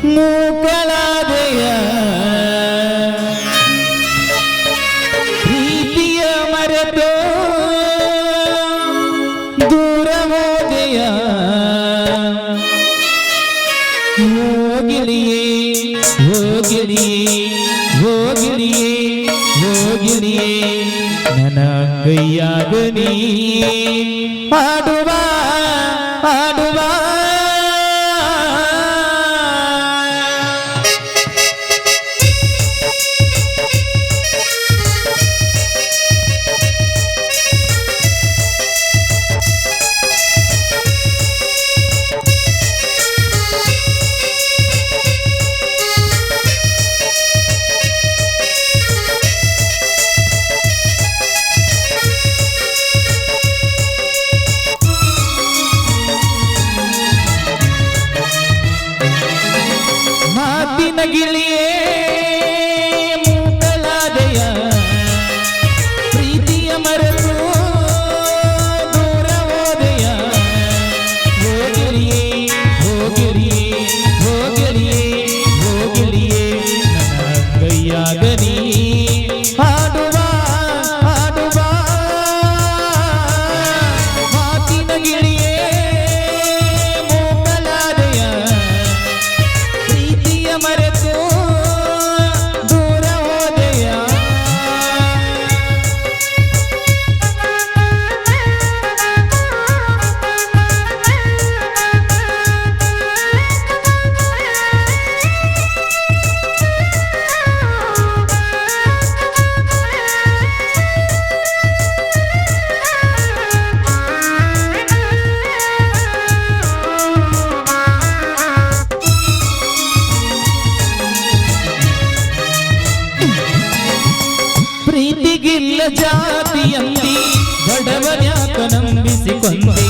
ಮೂಕಳಾದೆಯ ಪ್ರೀತಿಯ ಮರೆತು ದೂರ ಹೋದೆಯ ಹೋಗಿಳಿಯೇ ಹೋಗಿಳಿಯೇ ಹೋಗಿಳಿಯೇ ಹೋಗಿಳಿಯೇ ನನ್ನ ಕೈಯಾಗ ನೀ ಆಡುವ ಆಡುವ ಗಿಳಿಯೇ ಮೂಕಳಾದೆಯ ಪ್ರೀತಿಯ ಮರೆತು ದೂರ ಹೋದೆಯ ಹೋಗಿಳಿಯೇ ಹೋಗಿಳಿಯೇ ಹೋಗಿಳಿಯೇ ಹೋಗಿಳಿಯೇ ನನ್ನ ಕೈಯಾಗ ನೀ ಆಡುವ ಆಡುವ ಮಾತಿನ ಗಿಳಿಯೇ ಮೂಕಳಾದೆಯ ಪ್ರೀತಿಯ ಮರೆತು ದೂರ ಹೋದೆಯ ಪ್ರೀತಿಗಿಲ್ಲ ಜಾತಿಯಂತಿ ಬಡವನ್ಯಾಕ ನಂಬಿಸಿಕೊಂಡಿ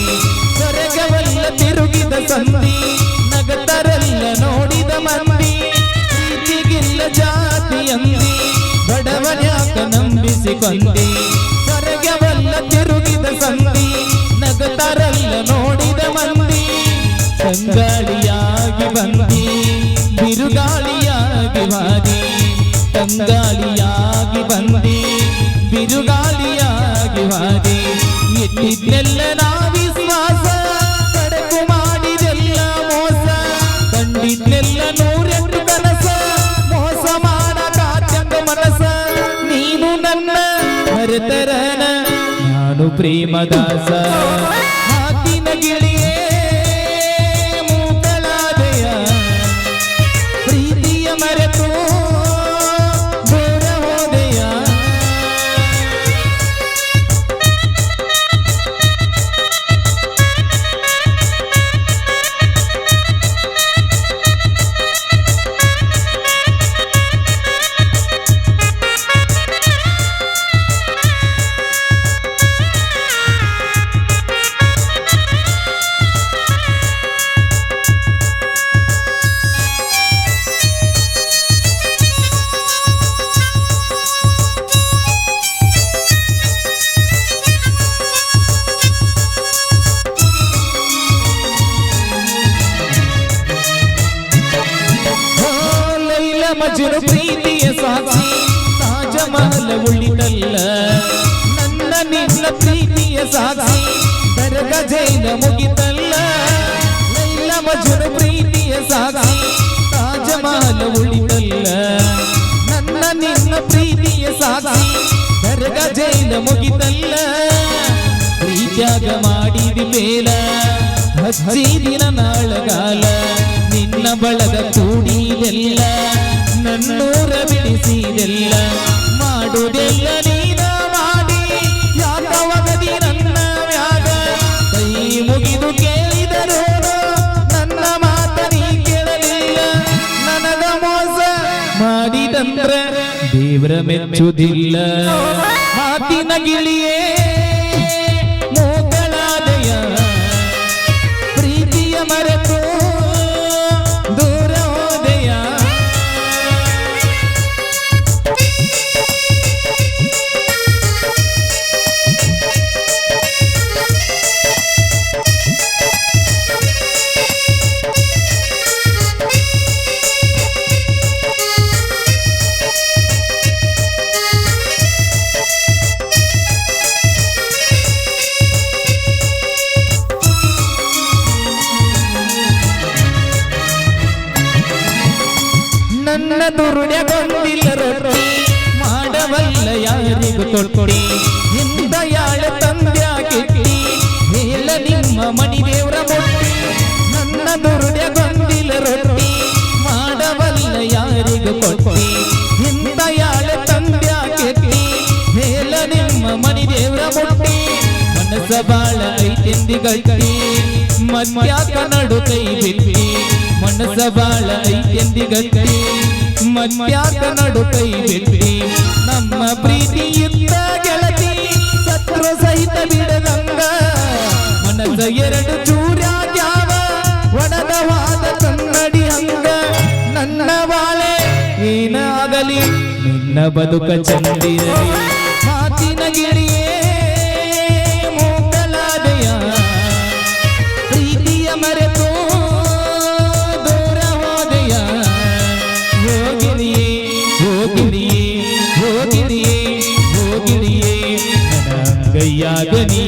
ಸ್ವರ್ಗವಲ್ಲ ತಿರುಗಿದ ಸಂಧಿ ನಗತರೆಲ್ಲ ನೋಡಿದ ಮಂದಿ ಪ್ರೀತಿಗಿಲ್ಲ ಜಾತಿಯಂತಿ ಬಡವನ್ಯಾಕ ನಂಬಿಸಿಕೊಂಡಿ ಸ್ವರ್ಗವಲ್ಲ ತಿರುಗಿದ ಸಂಧಿ ನಗತರೆಲ್ಲ ನೋಡಿದ ಮಂದಿ ತಂಗಾಳಿಯಾಗಿ ಬಂದಿ ಬಿರುಗಾಳಿಯಾಗಿ ಬಾದಿ ತಂಗಾಳಿಯಾಗಿ ಬಂದಿ ಬಿರುಗಾಳಿಯಾಗಿ ಬಾದಿ ಎಟ್ಟಿದ್ದೆಲ್ಲ ನಾ ವಿಶ್ವಾಸ ಕಡಕು ಮಾಡಿದೆಲ್ಲ ಮೋಸ ಕಂಡಿದ್ದೆಲ್ಲ ನೂರೆಂಟು ಕನಸ ಮೋಸ ಮಾಡಕಾಚಂದ ಮನಸ ನೀನು ನನ್ನ ಮರೆತರನ ನಾನು ಪ್ರೇಮದಾಸ ಮಾತಿನ ಗಿಳಿಯೇ ಮೂಕಳಾದೆಯ ಪ್ರೀತಿಯ ಮರೆತು ಮಜುರು ಪ್ರೀತಿಯ ಸಾಕ್ಷಿ ತಾಜಮಹಲ ಉಳಿದಲ್ಲ ನನ್ನ ನಿನ್ನ ಪ್ರೀತಿಯ ಸಾಕ್ಷಿ ದರ್ಗ ಜೈಲ ಮುಗಿತಲ್ಲ ಲೈಲ ಮಜುರು ಪ್ರೀತಿಯ ಸಾಕ್ಷಿ ತಾಜಮಹಲ ಉಳಿದಲ್ಲ ನನ್ನ ನಿನ್ನ ಪ್ರೀತಿಯ ಸಾಕ್ಷಿ ದರ್ಗ ಜೈಲ ಮುಗಿತಲ್ಲ ಪ್ರೀತ್ಯಾಗ ಮಾಡಿದಿ ಮೇಲ ಹಚ್ಚಿದಿನ ನಾಳಗಾಲ ನಿನ್ನ ಬಳಗ ಕೂಡಿದೆಲ್ಲ ನನ್ನೂರ ಬಿಡಿಸಿದೆಲ್ಲ ಮಾಡುವುದೆಲ್ಲ ನೀನ ಮಾಡಿ ಯಾಕವಗದಿ ನನ್ನ ಮ್ಯಾಗ ಕೈ ಮುಗಿದು ಕೇಳಿದರು ನನ್ನ ಮಾತ ನೀ ಕೇಳಲಿಲ್ಲ ನನಗ ಮೋಸ ಮಾಡಿದಂದ್ರ ದೇವರ ಮೆಚ್ಚುವುದಿಲ್ಲ ಮಾತಿನ ಗಿಳಿಯೇ ಮೂಕಳಾದೆಯ ಪ್ರೀತಿಯ ಮರೆತು ದೂರ ಹೋದೆಯ ನನ್ನ ದುರ್ಡ್ಯಗೊಂದಿಲ್ಲ ರೊಟ್ಟಿ ಮಾಡವಲ್ಲ ಯಾರಿಗೂ ಕೊಟ್ಟಿ ಇಂದ ಯಾಳ ತಂದ್ಯಾಗಿಟ್ಟಿ ಹೇಳ ನಿಮ್ಮ ಮಣಿ ದೇವ್ರ ಮುಟ್ಟಿ ನನ್ನ ದುರ್ಡ್ಯಗೊಂದಿಲ್ಲ ರೊಟ್ಟಿ ಮಾಡವಲ್ಲ ಯಾರಿಗೂ ಕೊಟ್ಟಿ ಇಂದ ಯಾಳ ತಂದ್ಯಾಗಿಟ್ಟಿ ಹೇಳ ನಿಮ್ಮ ಮಣಿ ದೇವ್ರ ಮುಟ್ಟಿ ಮನಸ ಬಾಳ ಐತೆಂದಿ ಗಟ್ಟಿ ಮತ್ಯಾಕ ನಡು ಕೈ ಬಿಟ್ಟಿ ಮನಸ ಬಾಳ ಐತೆಂದಿ ಗಟ್ಟಿ ಮತ್ಯಾಕ ನಡು ಕೈ ಬಿಟ್ಟಿ ನಮ್ಮ ಪ್ರೀತಿ ಇದ್ದ ಗೆಳತಿ ಸತ್ರು ಸಹಿತ ಬಿಡದಂಗ ಮನಸ ಎರಡು ಚೂರ್ಯಾಗ್ಯಾವ ಒಡದವಾದ ಕನ್ನಡಿ ಹಂಗ ನನ್ನ ಬಾಳೆ ಏನಾಗಲಿ ನಿನ್ನ ಬದುಕ ಚಂದಿರಲಿ ಮಾತಿನ ಗಿಳಿಯೇ ಮೂಕಲಾದೆಯ ಪ್ರೀತಿಯ ಮರೆತು ದೂರ ಹೋದೆಯ ಹೋಗಿದೆಯೇ ಹೋಗಿದೆಯೇ ಹೋಗಿದೆಯೇ ಹೋಗಿದೆಯೇ ನನ್ನ ಗೈಯಾಗ ನೀ